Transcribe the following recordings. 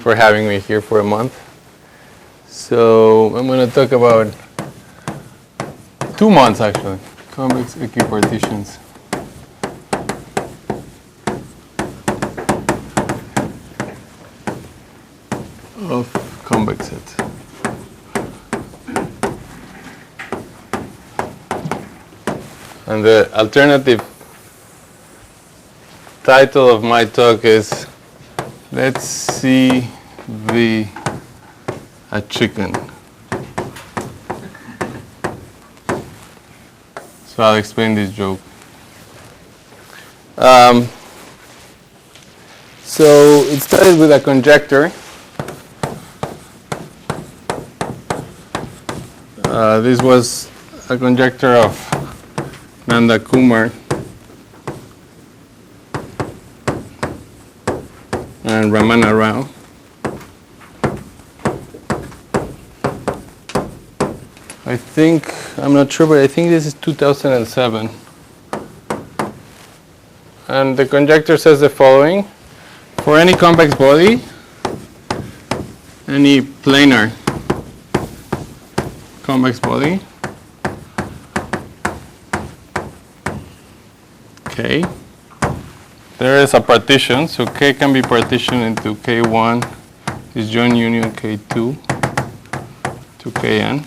for having me here for a month. So I'm going to talk about 2 months actually, convex equipartitions. Of convex sets. And the alternative title of my talk is Let's See a Chicken. So I'll explain this joke. So it started with a conjecture. This was a conjecture of Nanda Kumar and Ramana Rao. I think, I'm not sure, but I think this is 2007. And the conjecture says the following. For any convex body, any planar convex body, K, there is a partition, so K can be partitioned into K1, is joint union K2 to Kn.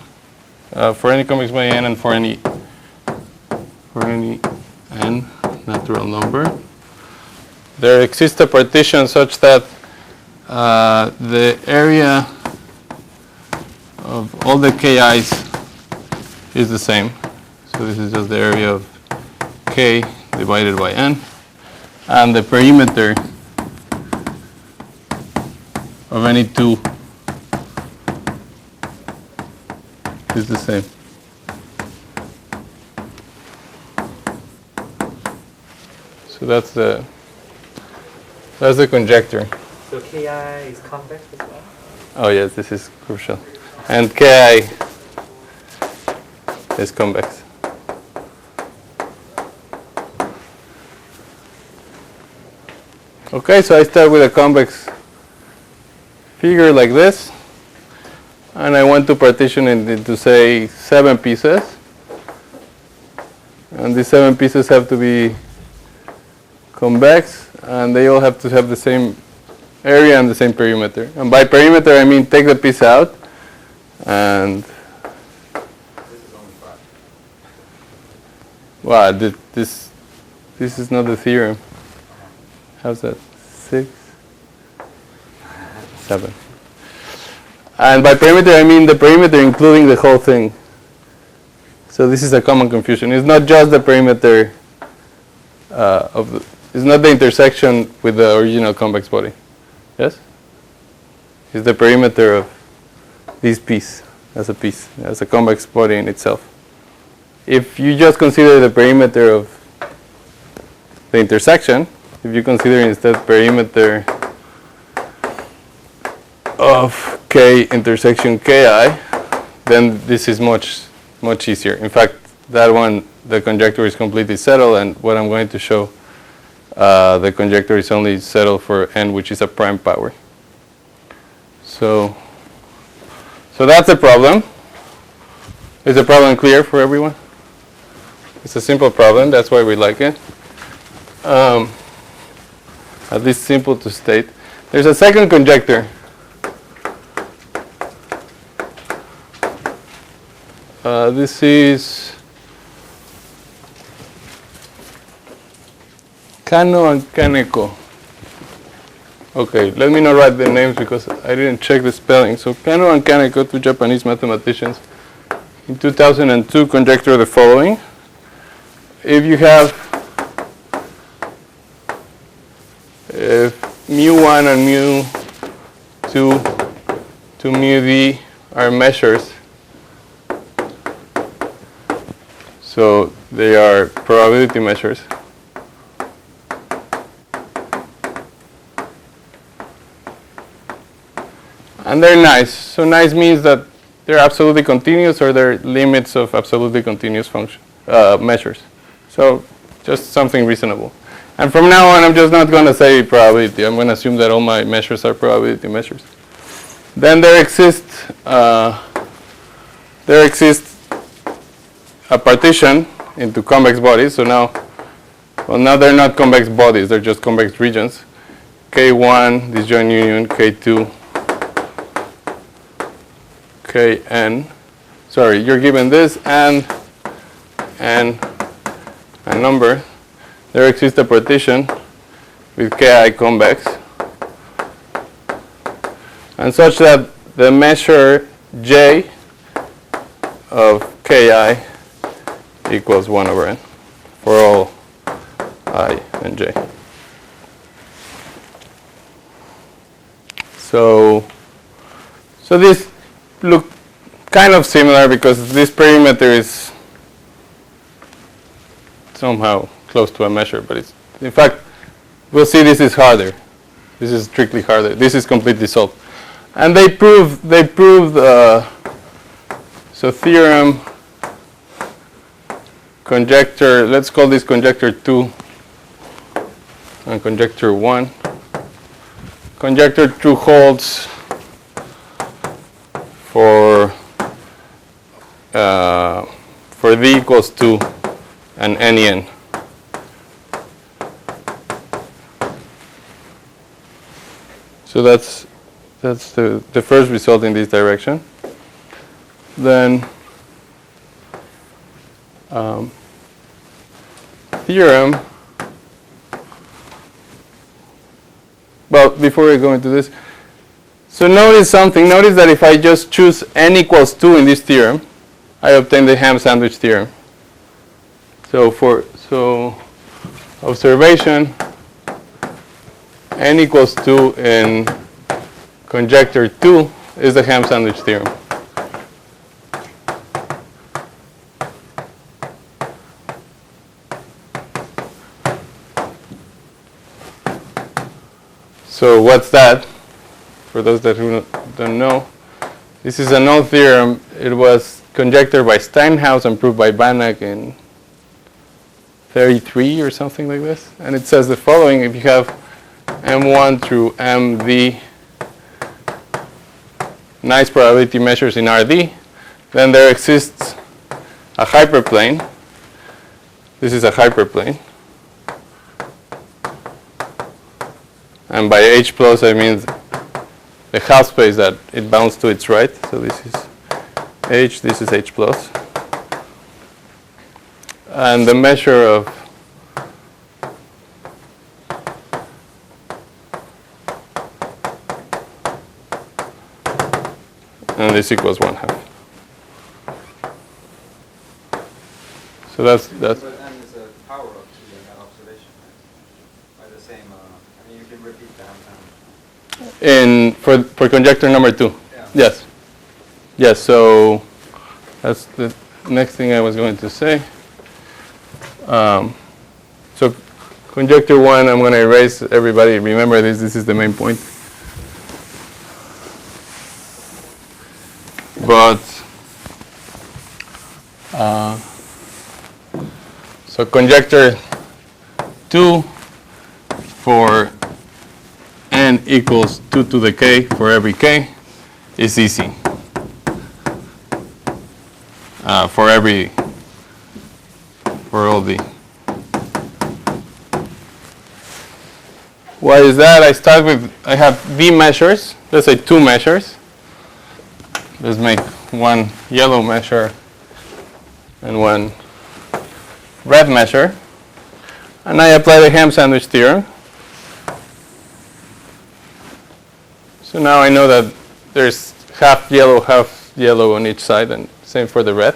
For any convex body n and for any n natural number, there exists a partition such that the area of all the Ki's is the same. So this is just the area of K divided by n, and the perimeter of any 2 is the same. So that's the conjecture. So Ki is convex as well? Oh yes, this is crucial. And Ki is convex. Okay, so I start with a convex figure like this, and I want to partition it into, say, 7 pieces. And these 7 pieces have to be convex, and they all have to have the same area and the same perimeter. And by perimeter, I mean take the piece out, and This is only 5. wow, this is not the theorem. How's that? 6, 7. And by perimeter, I mean the perimeter including the whole thing. So this is a common confusion. It's not just the perimeter it's not the intersection with the original convex body. Yes? It's the perimeter of this piece, as a convex body in itself. If you just consider the perimeter of the intersection, if you consider instead perimeter of K intersection Ki, then this is much easier. In fact, that one, the conjecture is completely settled, and what I'm going to show, the conjecture is only settled for n, which is a prime power. So that's a problem. Is the problem clear for everyone? It's a simple problem, that's why we like it. At least simple to state. There's a second conjecture. This is Kano and Kaneko. Okay, let me not write the names because I didn't check the spelling. So Kano and Kaneko, 2 Japanese mathematicians, in 2002 conjecture the following. If you have mu1 and mu2 to mu d are measures, so they are probability measures, and they're nice. So nice means that they're absolutely continuous, or they're limits of absolutely continuous function measures. So just something reasonable. And from now on, I'm just not going to say probability. I'm going to assume that all my measures are probability measures. Then there exists a partition into convex bodies. So now, well, now they're not convex bodies. They're just convex regions. K1, disjoint union, K2, Kn. Sorry, you're given this and a number. There exists a partition with Ki convex, and such that the measure J of Ki equals 1 over n for all I and j. So these look kind of similar because this perimeter is somehow close to a measure, but it's, in fact, we'll see this is harder. This is strictly harder. This is completely solved. And they proved, so theorem, conjecture, let's call this conjecture 2 and conjecture 1. Conjecture 2 holds for d equals 2 and n. So that's the first result in this direction. Then theorem. Well, before we go into this, so notice something. Notice that if I just choose n equals 2 in this theorem, I obtain the Ham-Sandwich theorem. So observation, n equals 2 in conjecture 2 is the Ham-Sandwich theorem. So what's that? For those that who don't know, this is an old theorem. It was conjectured by Steinhaus and proved by Banach in 33 or something like this. And it says the following: if you have M1 through MD nice probability measures in RD, then there exists a hyperplane. This is a hyperplane. And by H plus, I mean the half space that it bounds to its right. So this is H, this is H plus. And the measure of and this equals 1/2. So that's. But n is a power of 2 in that observation, right? By the same. I mean, you can repeat that. For conjecture number 2. Yeah. Yes. Yes. So that's the next thing I was going to say. So conjecture 1, I'm going to erase everybody. Remember this. This is the main point. But so conjecture 2 for n equals 2 to the k for every k is easy. For all d. Why is that? I have v measures. Let's say 2 measures. Let's make one yellow measure and one red measure. And I apply the Ham-Sandwich theorem. So now I know that there's half yellow on each side, and same for the red.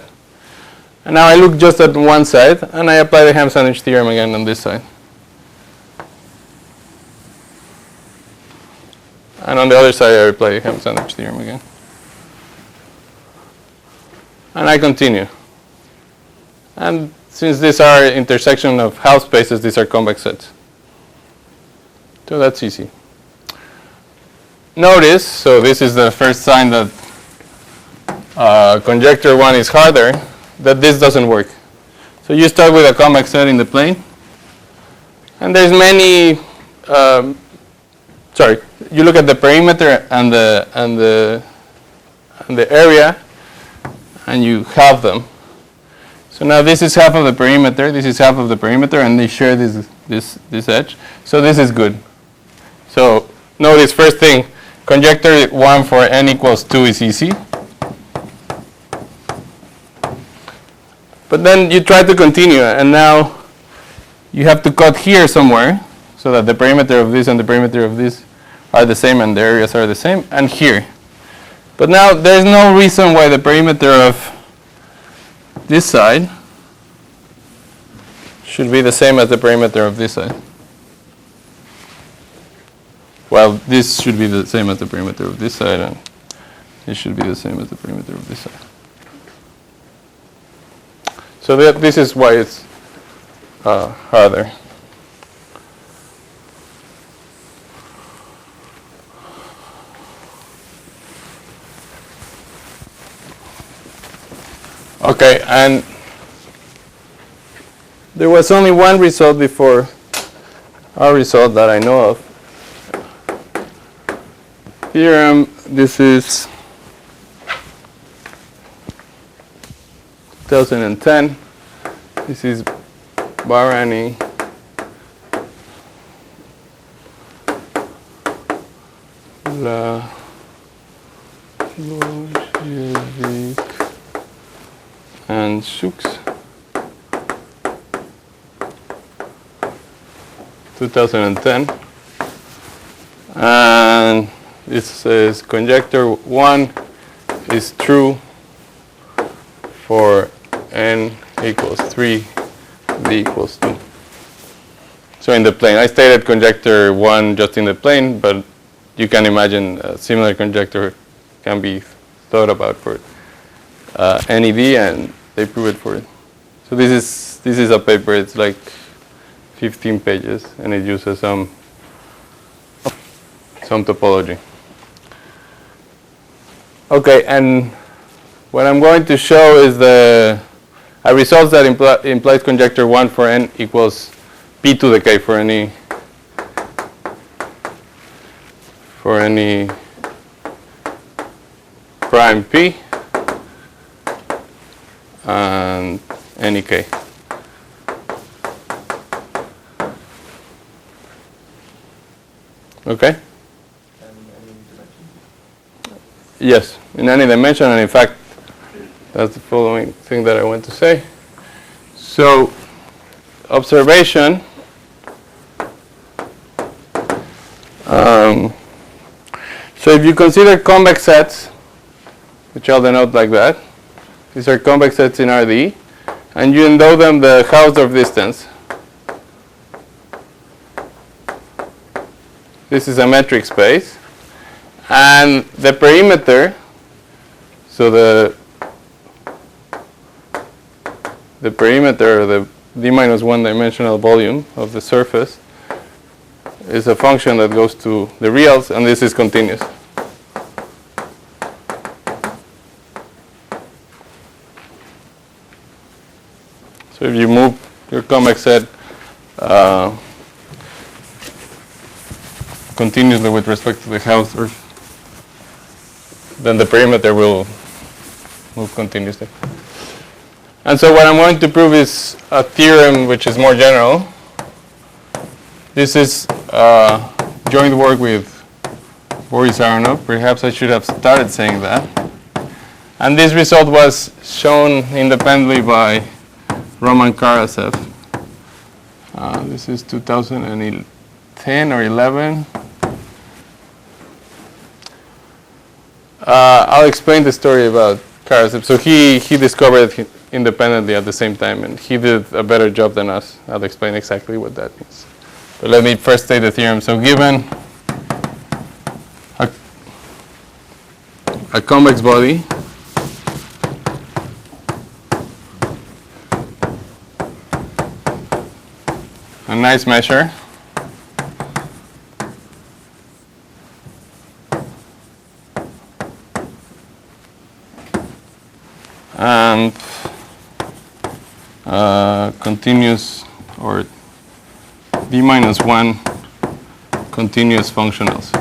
And now I look just at one side, and I apply the Ham-Sandwich theorem again on this side. And on the other side, I apply the Ham-Sandwich theorem again. And I continue. And since these are intersection of half spaces, these are convex sets. So that's easy. Notice, so this is the first sign that conjecture 1 is harder, that this doesn't work. So you start with a convex set in the plane, And there's many. Sorry, you look at the perimeter and the area, and you halve them. So now this is half of the perimeter. This is half of the perimeter, and they share this edge. So this is good. So notice first thing, conjecture 1 for n equals 2 is easy. But then you try to continue, and now you have to cut here somewhere so that the perimeter of this and the perimeter of this are the same and the areas are the same, and here. But now there's no reason why the perimeter of this side should be the same as the perimeter of this side. Well, this should be the same as the perimeter of this side, and this should be the same as the perimeter of this side. So this is why it's harder. Okay, and there was only one result before our result that I know of. Theorem, this is 2010. This is Bahraini and Shooks, 2010, and this says conjecture 1 is true for n equals 3, v equals 2. So in the plane, I stated conjecture 1 just in the plane, but you can imagine a similar conjecture can be thought about for NED, and they prove it for it. So this is a paper. It's like 15 pages, and it uses some topology. Okay, and what I'm going to show is a result that implies conjecture 1 for n equals p to the k for any prime p and any k. Okay? Yes, in any dimension, and in fact, that's the following thing that I want to say. So, observation. So if you consider convex sets, which I'll denote like that, these are convex sets in RD, and you endow them the Hausdorff distance. This is a metric space, and the perimeter, so the perimeter, the d minus 1 dimensional volume of the surface, is a function that goes to the reals, and this is continuous. So if you move your convex set continuously with respect to the Hausdorff, then the perimeter will move continuously. And so what I'm going to prove is a theorem which is more general. This is joint work with Boris Aronov. Perhaps I should have started saying that. And this result was shown independently by Roman Karasev. This is 2010 or 11. I'll explain the story about Karasev. So he discovered it independently at the same time, and he did a better job than us. I'll explain exactly what that means. But let me first state the theorem. So given a convex body, a nice measure, and continuous or d minus 1 continuous functionals.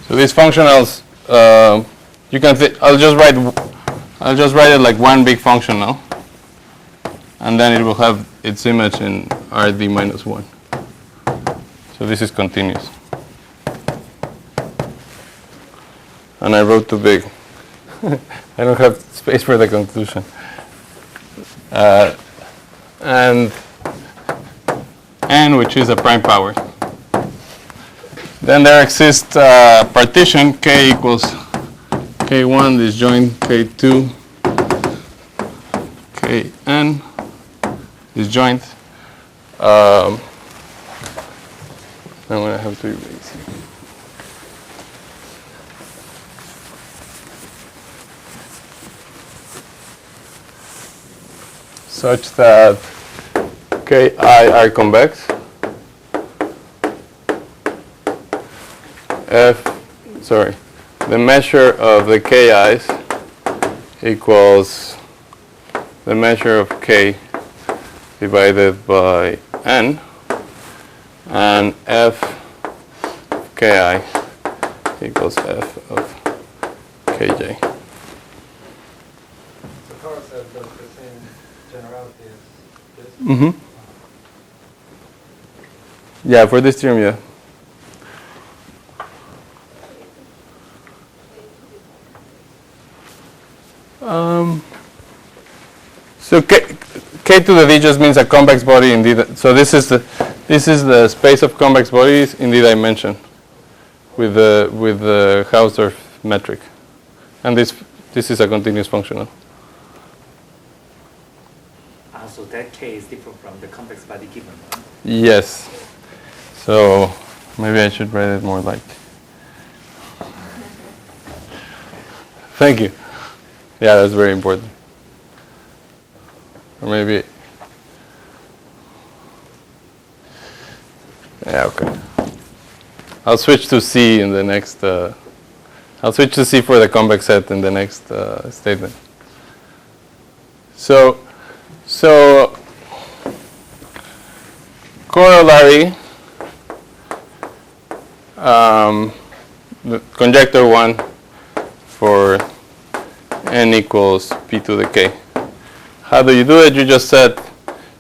So these functionals, you can. I'll just write it like one big functional, and then it will have its image in Rd minus 1. So this is continuous. And I wrote too big. I don't have space for the conclusion. And n, which is a prime power. Then there exists a partition k equals k1 disjoint k2 kn disjoint. I'm going to have to erase here. Such that ki are convex. The measure of the ki's equals the measure of k divided by n, and f of ki equals f of kj. So Karasev does the same generality as this? Mm-hmm. Yeah, for this theorem, yeah. So k to the d just means a convex body in d. So this is the space of convex bodies in d dimension with the Hausdorff metric, and this is a continuous functional. So that K is different from the convex body given, right? Yes. So maybe I should write it more like. Thank you. Yeah, that's very important. Or maybe. Yeah, okay. I'll switch to C in the next. I'll switch to C for the convex set in the next statement. So corollary. The conjecture 1 for n equals p to the k. How do you do it? You just set,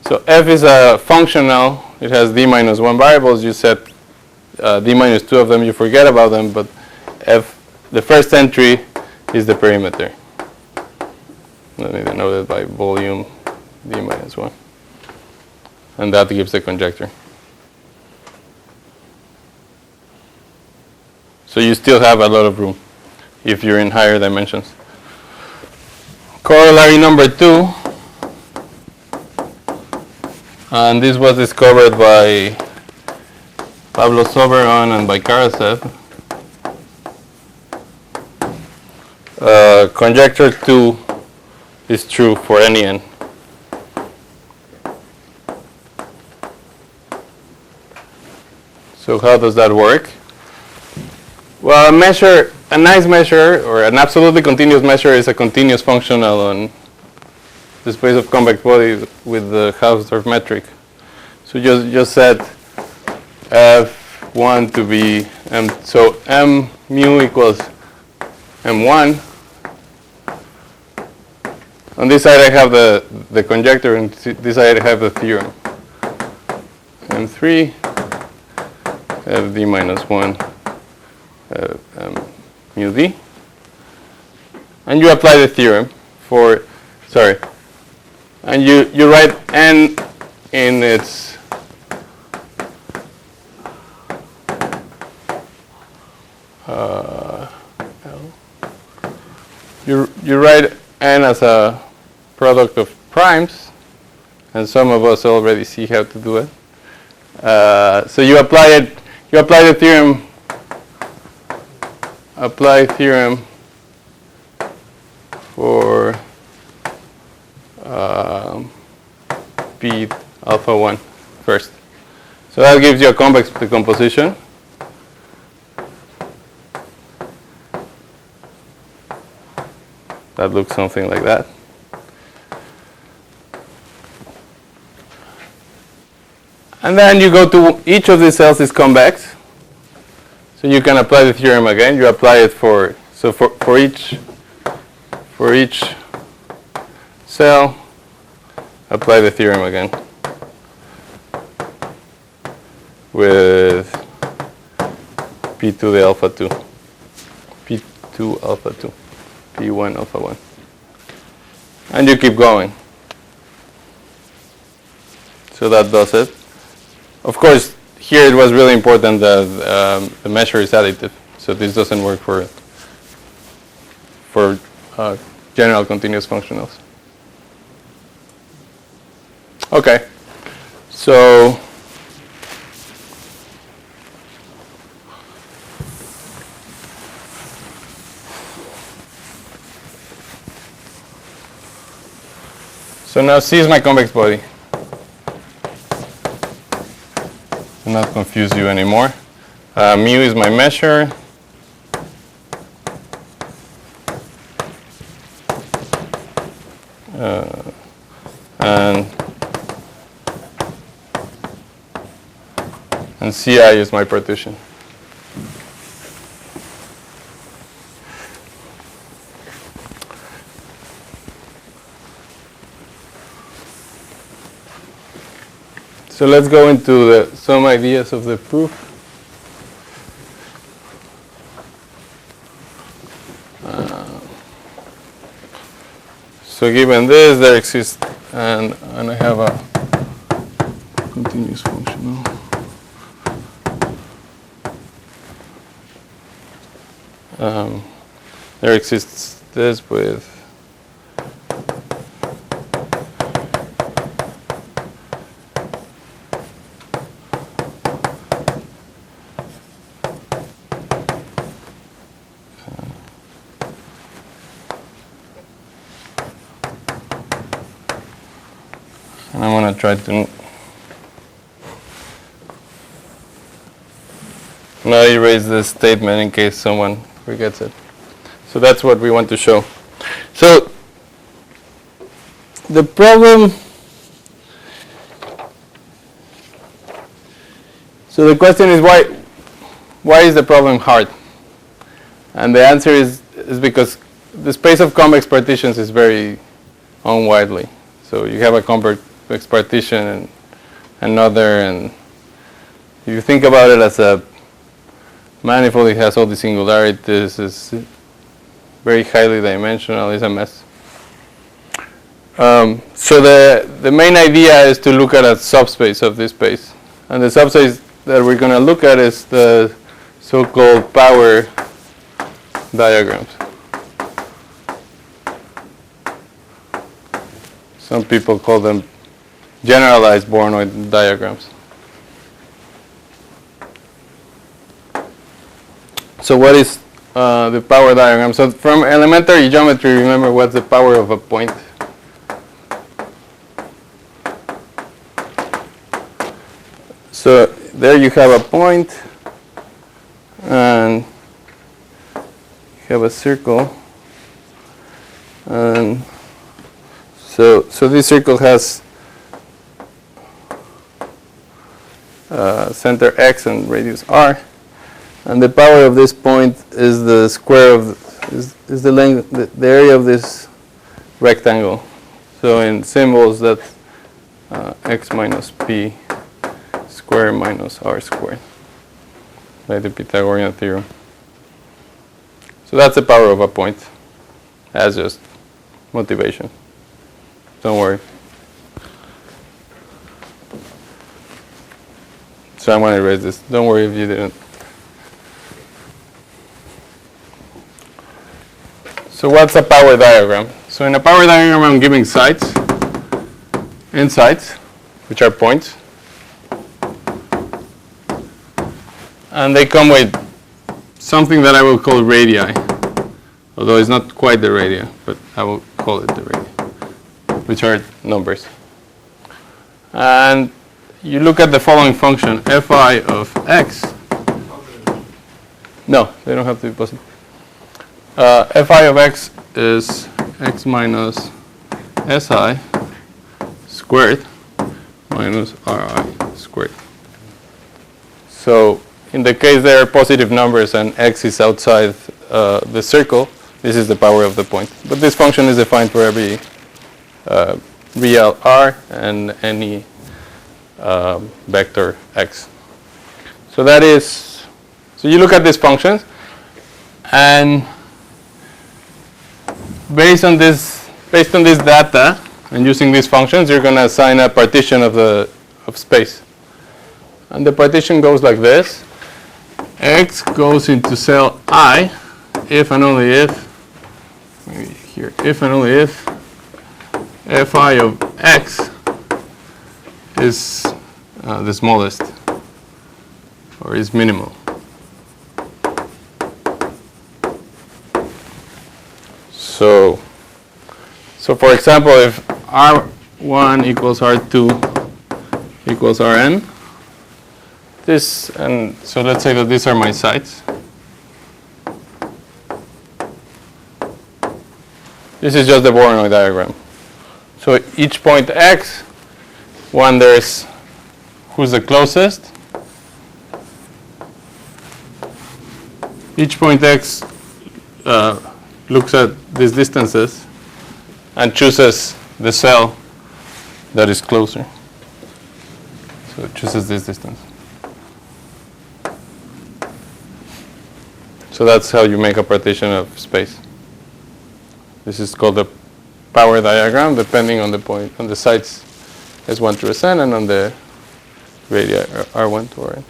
so f is a functional, it has d minus 1 variables, you set d minus 2 of them, you forget about them, but f, the first entry is the perimeter. Let me denote it by volume d minus 1. And that gives the conjecture. So you still have a lot of room if you're in higher dimensions. Corollary number 2, and this was discovered by Pablo Soberon and by Karasev. Conjecture 2 is true for any n. So how does that work? Well, a nice measure, or an absolutely continuous measure, is a continuous functional on the space of convex bodies with the Hausdorff metric. So just set f1 to be m. So m mu equals m1. On this side I have the conjecture, and this side I have the theorem. m3 f d minus 1 mu d, and you apply the theorem for, and you write n in its you write n as a product of primes, and some of us already see how to do it. So you apply the theorem. Apply theorem for P alpha 1 first. So that gives you a convex decomposition. that looks something like that. And then you go to each of these cells is convex. So you can apply the theorem again. You apply it for each cell, apply the theorem again with P2 the alpha 2, P2 alpha 2, P1 alpha 1. And you keep going. So that does it. Of course, here it was really important that the measure is additive. So this doesn't work for general continuous functionals. Okay. So now C is my convex body. To not confuse you anymore. Mu is my measure. And Ci is my partition. So let's go into some ideas of the proof. So given this, there exists, and I have a continuous functional. There exists this with and I'm going to try to now erase this statement in case someone forgets it. So that's what we want to show. So the problem, so the question is why is the problem hard? And the answer is because the space of convex partitions is very unwidely. So you have a convex partition and another, and if you think about it as a manifold, it has all the singularities, is very highly dimensional, it's a mess. So the main idea is to look at a subspace of this space. And the subspace that we're going to look at is the so-called power diagrams. Some people call them generalized Bornoid diagrams. So what is the power diagram? So from elementary geometry, remember what's the power of a point? So there you have a point, and you have a circle, and so this circle has center x and radius r. And the power of this point is the square of is the length, the area of this rectangle. So in symbols, that's x minus p squared minus r squared, by the Pythagorean theorem. So that's the power of a point. That's just motivation. Don't worry. So I'm going to erase this. Don't worry if you didn't. So what's a power diagram? So in a power diagram, I'm giving sides, n sides, which are points. And they come with something that I will call radii, although it's not quite the radii, but I will call it the radii, which are numbers. And you look at the following function, fi of x. No, they don't have to be positive. Fi of x is x minus si squared minus ri squared. So in the case there are positive numbers and x is outside the circle, this is the power of the point. But this function is defined for every real r and any vector x. So that is, so you look at these functions, and based on this data and using these functions, you're going to assign a partition of space. And the partition goes like this. X goes into cell I if and only if, maybe here, if and only if fi of x is the smallest or is minimal. So for example, if R1 equals R2 equals Rn, this, and so let's say that these are my sites. This is just the Voronoi diagram. So each point x, one there's who's the closest. Each point x looks at these distances and chooses the cell that is closer. So it chooses this distance. So that's how you make a partition of space. This is called the power diagram, depending on the point, on the sites S1 through Sn and on the radii R1 to Rn.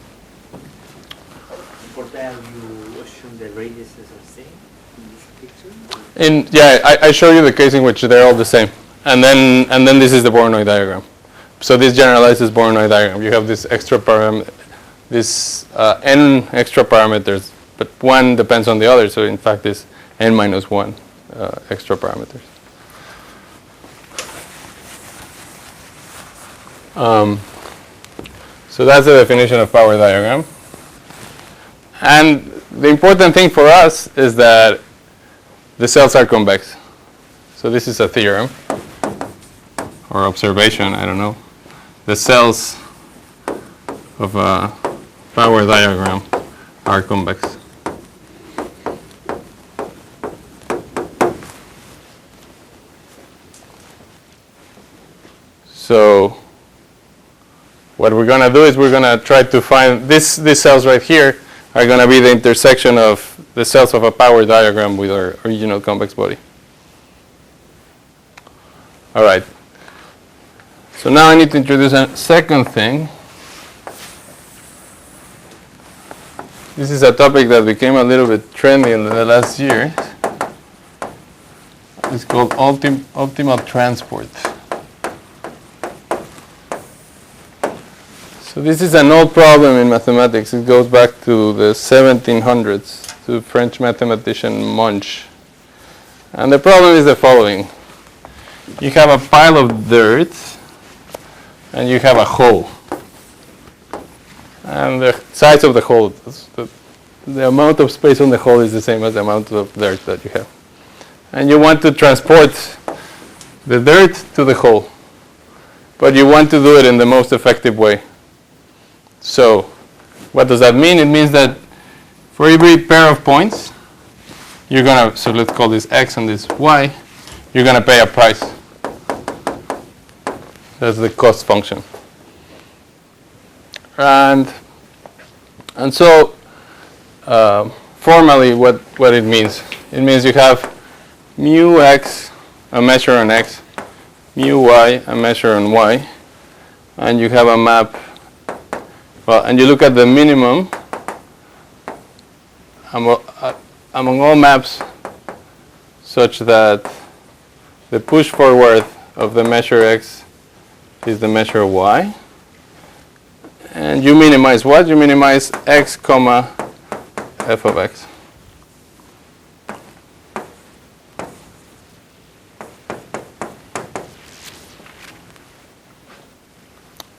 For that, you assume the radiuses are same in this picture? Yeah, I show you the case in which they're all the same, and then this is the Voronoi diagram. So this generalizes Voronoi diagram. You have this extra parameter, this n extra parameters, but one depends on the other. So in fact, it's n minus 1 extra parameters. So that's the definition of power diagram. And the important thing for us is that the cells are convex. So this is a theorem or observation, I don't know. The cells of a power diagram are convex. So what we're going to do is we're going to try to find these cells right here are going to be the intersection of the cells of a power diagram with our original convex body. All right. So now I need to introduce a second thing. This is a topic that became a little bit trendy in the last year. It's called optimal transport. So this is an old problem in mathematics. It goes back to the 1700s, to French mathematician Monge. And the problem is the following. You have a pile of dirt, and you have a hole. And the size of the hole, the amount of space on the hole is the same as the amount of dirt that you have. And you want to transport the dirt to the hole. But you want to do it in the most effective way. So what does that mean? It means that for every pair of points, you're going to, so let's call this x and this y, you're going to pay a price. That's the cost function. And so formally what it means you have mu x, a measure on x, mu y, a measure on y, and you have a map. Well, and you look at the minimum among all maps such that the push forward of the measure x is the measure y. And you minimize what? You minimize x comma f of x.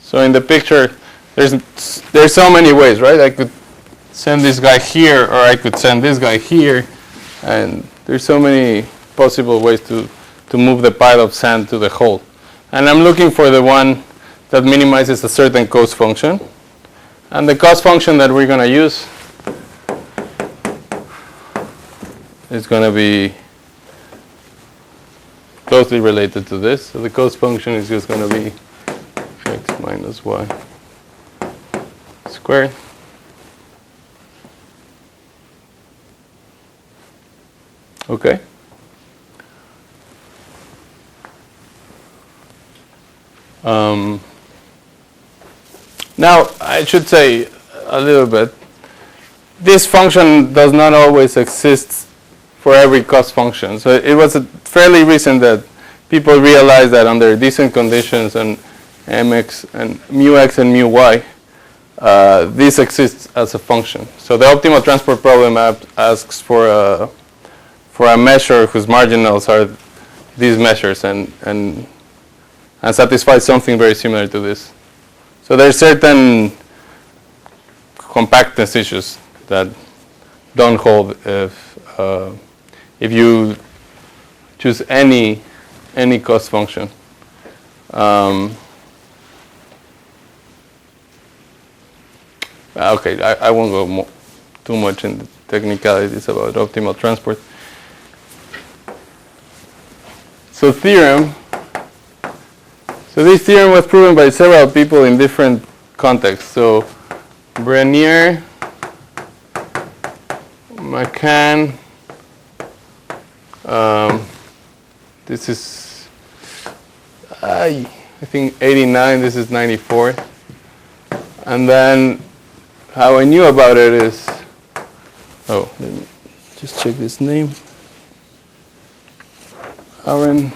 So in the picture, there's so many ways, right? I could send this guy here, or I could send this guy here, and there's so many possible ways to to move the pile of sand to the hole. And I'm looking for the one that minimizes a certain cost function. And the cost function that we're going to use is going to be closely related to this. So the cost function is just going to be x minus y squared. Okay. Now, I should say a little bit, this function does not always exist for every cost function. So it was fairly recent that people realized that under decent conditions and mx and mu x and mu y, this exists as a function. So the optimal transport problem asks for a measure whose marginals are these measures and satisfies something very similar to this. So there are certain compactness issues that don't hold if you choose any cost function. Okay, I won't go too much into technicalities about optimal transport. So theorem. So this theorem was proven by several people in different contexts. So Brenier, McCann, this is I think 89, this is 94. And then how I knew about it is, let me just check this name. Aaron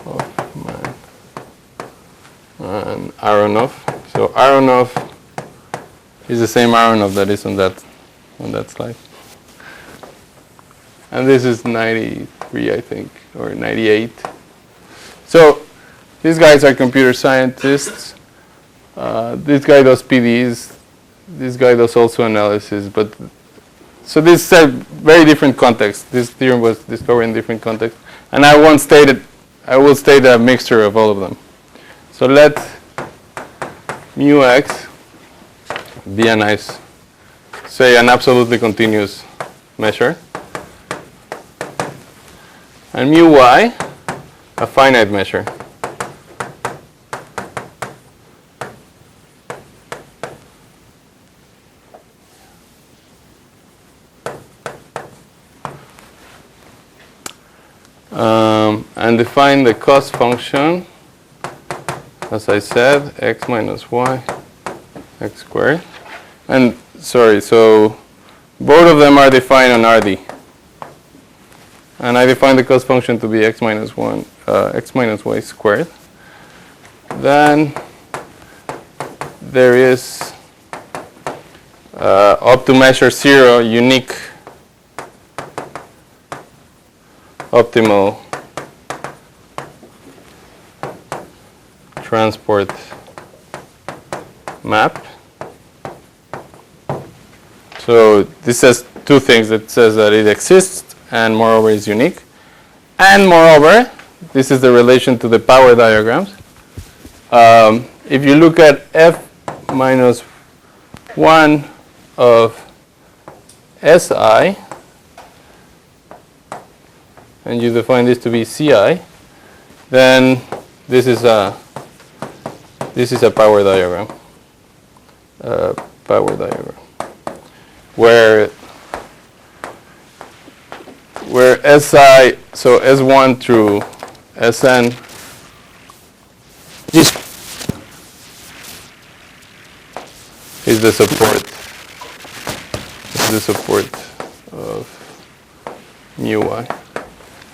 Hoffman and Aronoff. So Aronoff is the same Aronoff that is on that slide. And this is 93, I think, or 98. So these guys are computer scientists. This guy does PDs. This guy does also analysis. But so this is a very different context. This theorem was discovered in different contexts. And I will state a mixture of all of them. So let mu x be an absolutely continuous measure. And mu y, a finite measure. And define the cost function, as I said, x minus y, x squared. And sorry, so both of them are defined on RD. And I define the cost function to be x minus y squared. Then there is up to measure 0 unique optimal transport map. So this says two things. It says that it exists and moreover is unique. And moreover, this is the relation to the power diagrams. If you look at f minus 1 of Si, and you define this to be Ci, then this is a power diagram. Where Si, so S1 through Sn, is the support of mu y.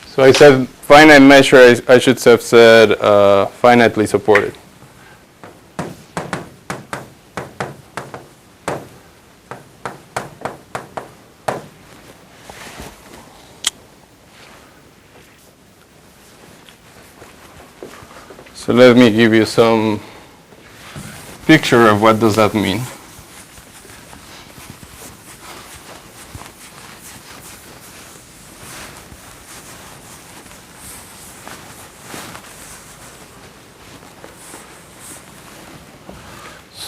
So I said finite measure, I should have said finitely supported. So let me give you some picture of what does that mean.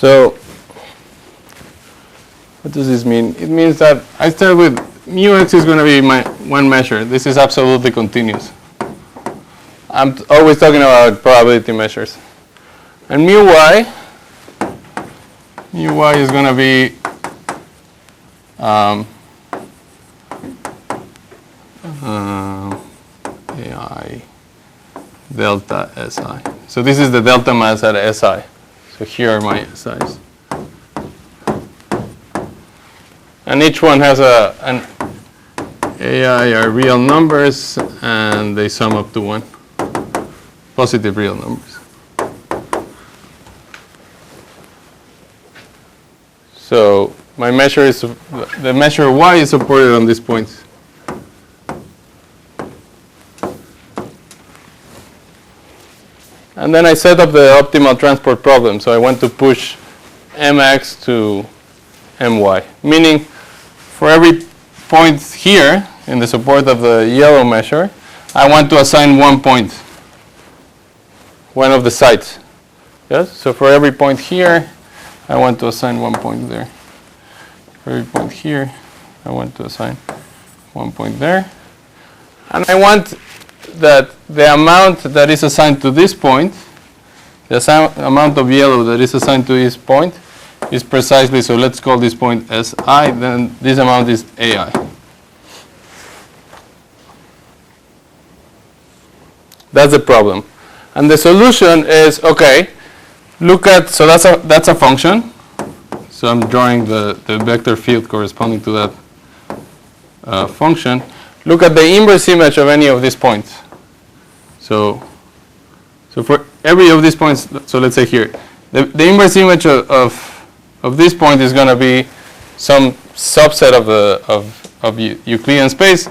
So what does this mean? It means that I start with mu x is going to be my one measure. This is absolutely continuous. I'm always talking about probability measures. And mu y is going to be AI delta SI. So this is the delta mass at SI. So here are my SIs. And each one has an AI are real numbers, and they sum up to 1. Positive real numbers. So my measure is, the measure y is supported on these points. And then I set up the optimal transport problem. So I want to push mx to my, meaning for every point here in the support of the yellow measure, I want to assign 1 point, one of the sides. Yes? So for every point here, I want to assign 1 point there. For every point here, I want to assign 1 point there. And I want that the amount that is assigned to this point, the amount of yellow that is assigned to this point, is precisely, so let's call this point Si, then this amount is Ai. That's the problem. And the solution is, okay, look at, so that's a function. So I'm drawing the vector field corresponding to that function. Look at the inverse image of any of these points. So for every of these points, so let's say here, the inverse image of this point is going to be some subset of Euclidean space,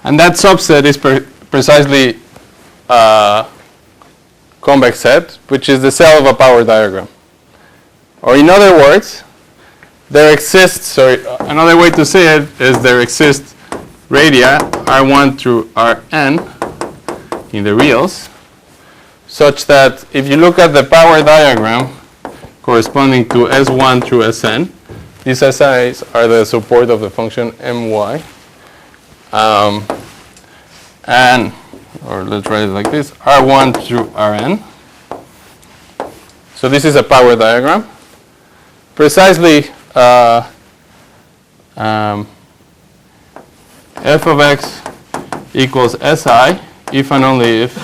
and that subset is precisely convex set, which is the cell of a power diagram. Or in other words, there exists, another way to say it is there exists radia R1 through Rn in the reals, such that if you look at the power diagram corresponding to S1 through Sn, these SIs are the support of the function my. And, or let's write it like this, R1 through Rn. So this is a power diagram. Precisely, f of x equals Si if and only if.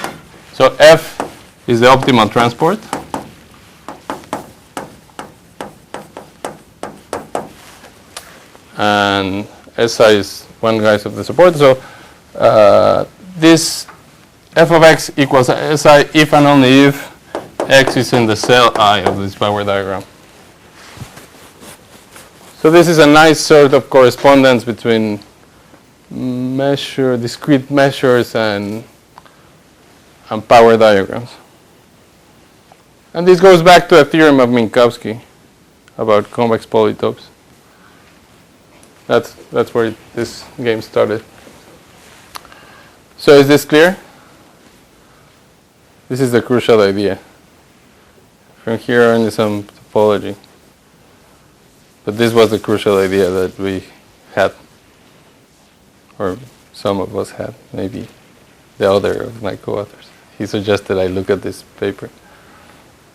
So f is the optimal transport. And Si is one guise of the support. So this f of x equals Si if and only if x is in the cell I of this power diagram. So this is a nice sort of correspondence between discrete measures and power diagrams. And this goes back to a theorem of Minkowski about convex polytopes. That's where this game started. So is this clear? This is the crucial idea. From here on is some topology. But this was the crucial idea that we had, or some of us had, maybe the other of my co-authors. He suggested I look at this paper.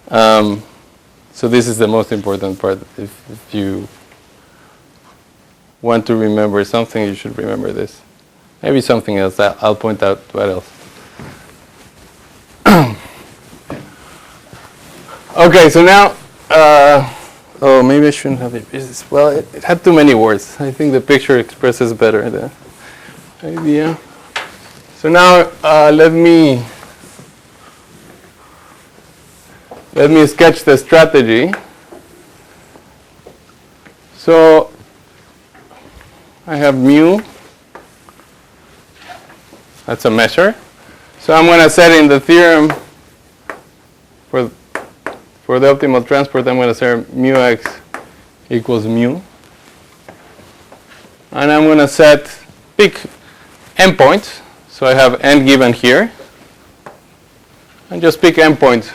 So this is the most important part. If you want to remember something, you should remember this. Maybe something else. I'll point out what else. Okay, so now, oh, maybe I shouldn't have it. Well, it had too many words. I think the picture expresses better the idea. So now, let me sketch the strategy. So I have mu. That's a measure. So I'm going to set in the theorem for the optimal transport, I'm going to say mu x equals mu. And I'm going to pick endpoints. So I have n given here. And just pick endpoints.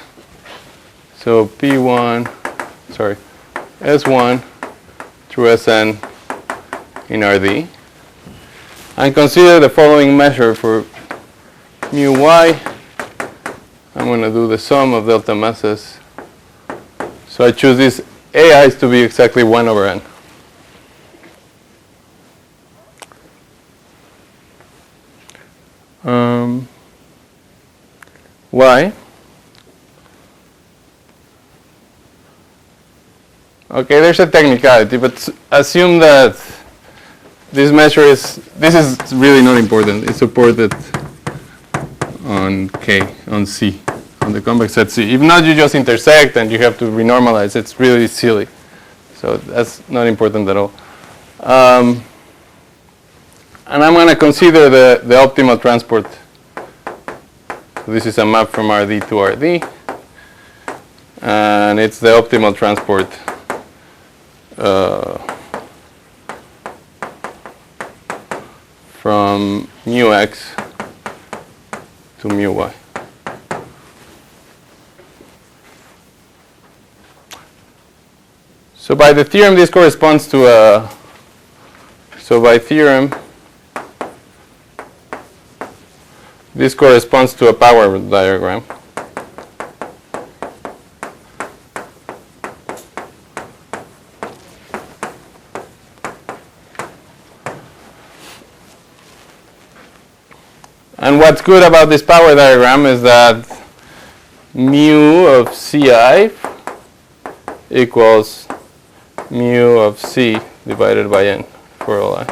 So P1, sorry, S1 through Sn in Rd. And consider the following measure for mu y. I'm going to do the sum of delta masses. So I choose these AIs to be exactly 1 over n. Y. Okay, there's a technicality, but assume that this measure this is really not important. It's supported on K, on C, on the convex set C. If not, you just intersect and you have to renormalize. It's really silly. So that's not important at all. And I'm going to consider the optimal transport. So this is a map from Rd to Rd. And it's the optimal transport from mu x to mu y. So by the theorem, this corresponds to a, so by theorem, this corresponds to a power diagram. And what's good about this power diagram is that mu of Ci equals mu of C divided by n for all I.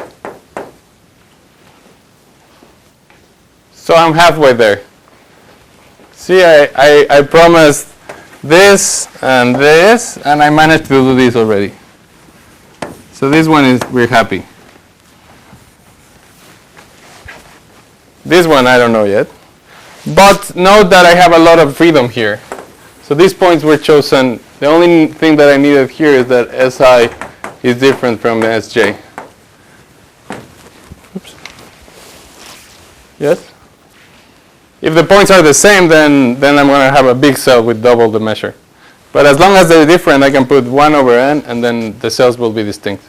So I'm halfway there. See, I promised this, and I managed to do this already. So this one is, we're happy. This one, I don't know yet. But note that I have a lot of freedom here. So these points were chosen. The only thing that I needed here is that Si is different from Sj. Oops. Yes? If the points are the same, then I'm going to have a big cell with double the measure. But as long as they're different, I can put 1 over n, and then the cells will be distinct.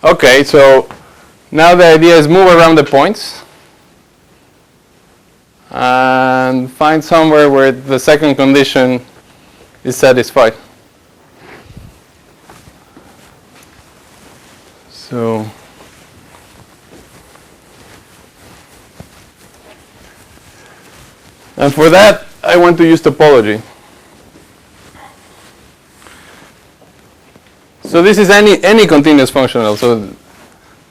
Okay, so now the idea is move around the points and find somewhere where the second condition is satisfied. So and for that, I want to use topology. So this is any continuous functional. So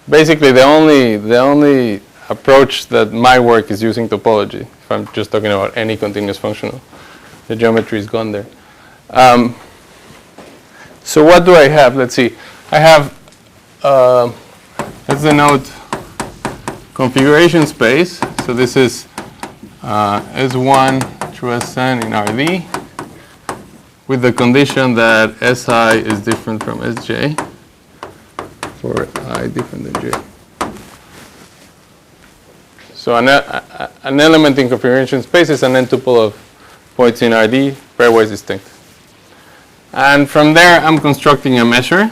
basically, the only approach that might work is using topology. If I'm just talking about any continuous functional, the geometry is gone there. So what do I have? Let's see. I have let's denote configuration space. So this is S1 through Sn in Rd, with the condition that Si is different from Sj for I different than j. So an element in configuration space is an n-tuple of points in Rd pairwise distinct. And from there, I'm constructing a measure.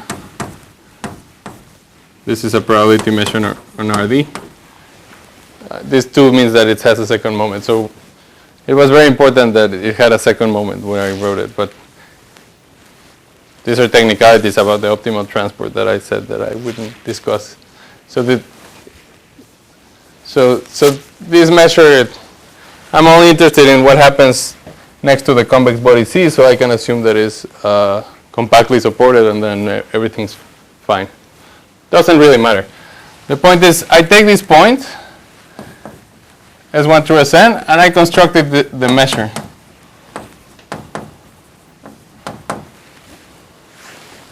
This is a probability measure on Rd. This 2 means that it has a second moment. So it was very important that it had a second moment when I wrote it. But these are technicalities about the optimal transport that I said that I wouldn't discuss. So this measure, I'm only interested in what happens next to the convex body C, so I can assume that it's compactly supported, and then everything's fine. Doesn't really matter. The point is, I take this point, S1 through Sn, and I constructed the measure.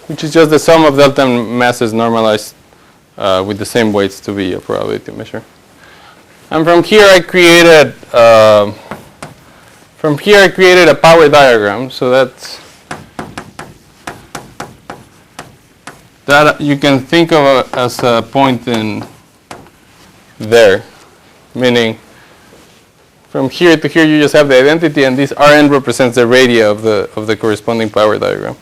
Which is just the sum of delta masses normalized with the same weights to be a probability measure. And from here I created a power diagram, so that you can think of as a point in there, meaning From here to here, you just have the identity, and this Rn represents the radii of the corresponding power diagram.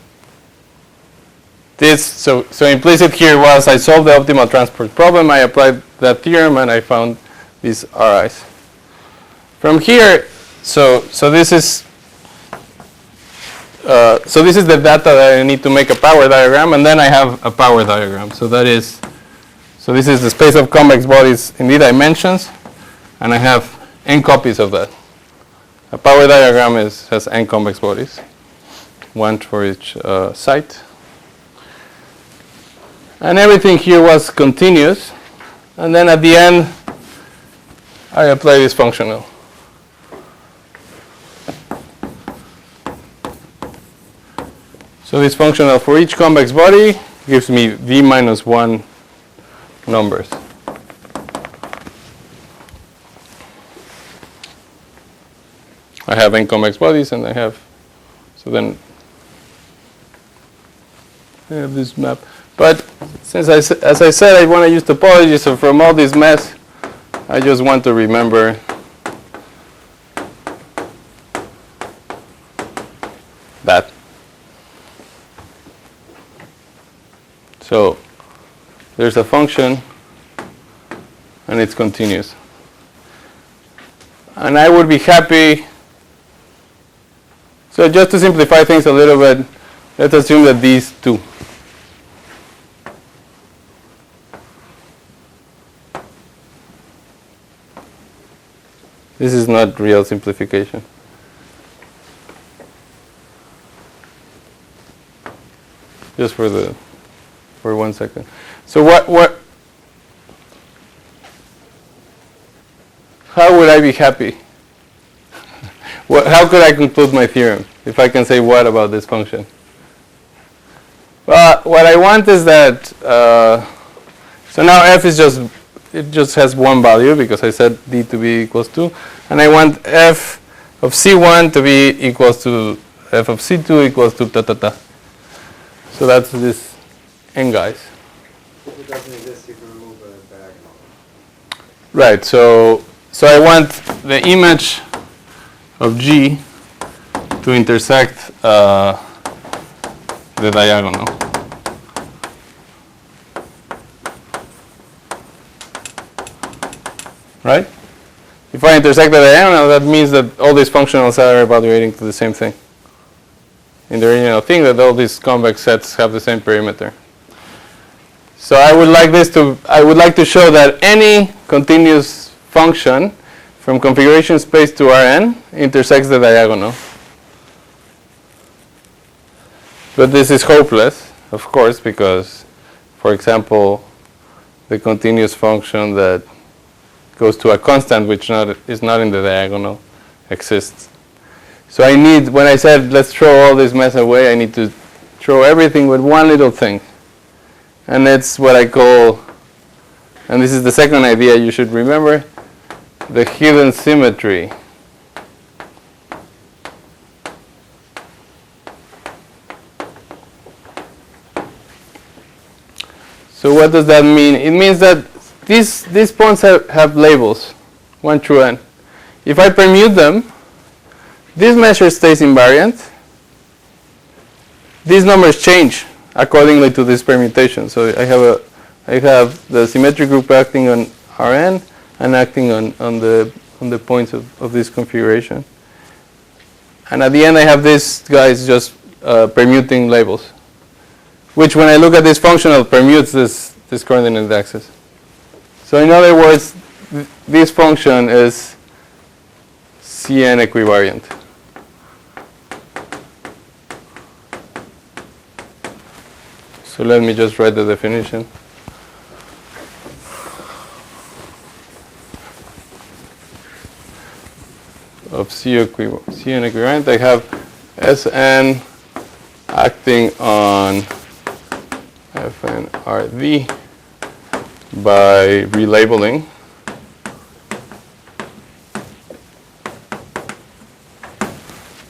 This so implicit here was I solved the optimal transport problem. I applied that theorem, and I found these Ris. From here, so this is the data that I need to make a power diagram, and then I have a power diagram. So this is the space of convex bodies in the dimensions, and I have n copies of that. A power diagram has n convex bodies, one for each site. And everything here was continuous, and then at the end, I apply this functional. So this functional for each convex body gives me v minus 1 numbers. I have n convex bodies, and I have, so then I have this map. But since as I said, I want to use topology, so from all this mess, I just want to remember that. So there's a function, and it's continuous. And I would be happy. So just to simplify things a little bit, let's assume that these two. This is not real simplification. Just for 1 second. So how would I be happy? How could I conclude my theorem if I can say what about this function? Well, what I want is that, so now f is just has one value because I said d to be equals 2, and I want f of c1 to be equals to f of c2 equals to ta ta ta. So that's this n guys. If it doesn't exist, you can remove a diagonal. Right. So I want the image of G to intersect the diagonal. Right? If I intersect the diagonal, that means that all these functionals are evaluating to the same thing. In the original thing, that all these convex sets have the same perimeter. So I would like to show that any continuous function from configuration space to Rn intersects the diagonal. But this is hopeless, of course, because, for example, the continuous function that goes to a constant which is not in the diagonal exists. So I need, when I said let's throw all this mess away, I need to throw everything with one little thing. And that's what I call, and this is the second idea you should remember, the hidden symmetry. So what does that mean? It means that these points have labels, 1 through n. If I permute them, this measure stays invariant. These numbers change accordingly to this permutation. So I have the symmetric group acting on Rn and acting on the points of this configuration. And at the end, I have these guys just permuting labels, which when I look at this functional permutes this coordinate axis. So in other words, this function is Cn equivariant. So let me just write the definition. Of Cn equivariant, I have Sn acting on Fn Rd by relabeling.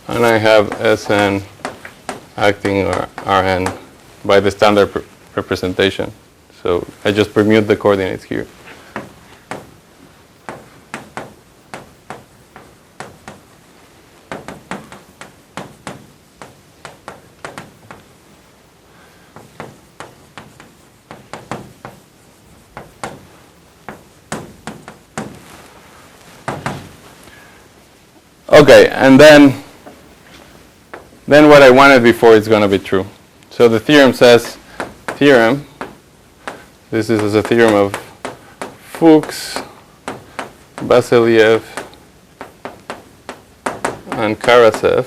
And I have Sn acting on Rn by the standard representation. So I just permute the coordinates here. Okay, and then what I wanted before is going to be true. So the theorem says, this is a theorem of Fuchs, Vasiliev, and Karasev.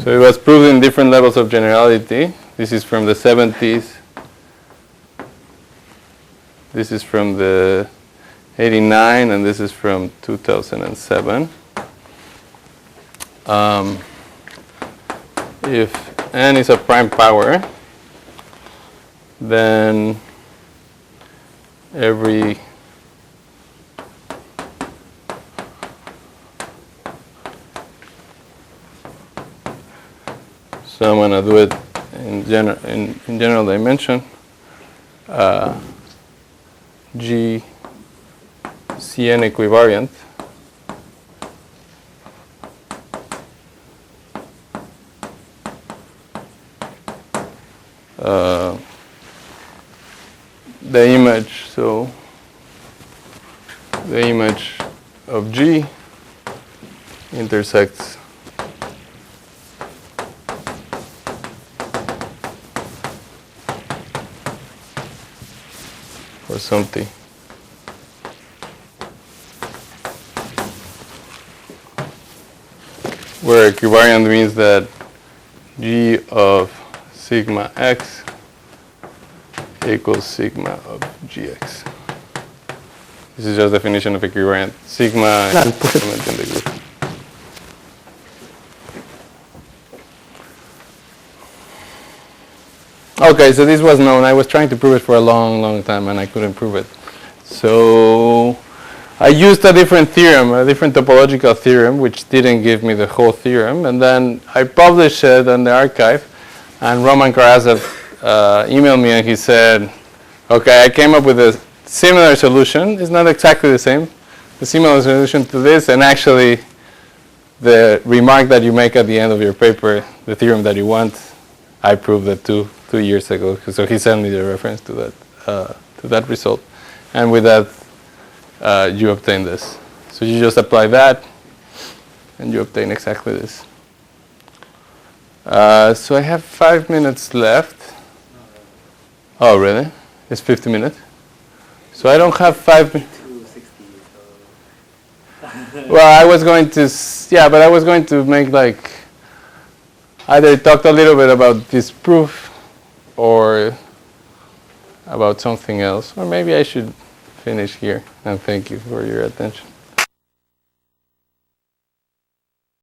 So it was proved in different levels of generality. This is from the 70s. This is from the 89, and this is from 2007. If n is a prime power, then every so I'm going to do it in general dimension. G Cn equivariant the image, so the image of G intersects for some t. Where equivariant means that G of sigma x equals sigma of gx. This is just definition of equivariant. Sigma is element in the group. Okay, so this was known. I was trying to prove it for a long time and I couldn't prove it. So I used a different theorem, a different topological theorem, which didn't give me the whole theorem. And then I published it on the archive. And Roman Karasev emailed me and he said, okay, I came up with a similar solution. It's not exactly the same. The similar solution to this, and actually the remark that you make at the end of your paper, the theorem that you want, I proved it two years ago. So he sent me the reference to that result. And with that, you obtain this. So you just apply that, and you obtain exactly this. So I have 5 minutes left. Oh, really? It's 50 minutes? So I don't have 5 minutes. Well, I was going to, but I was going to make like, either talk a little bit about this proof or about something else. Or maybe I should finish here. And thank you for your attention.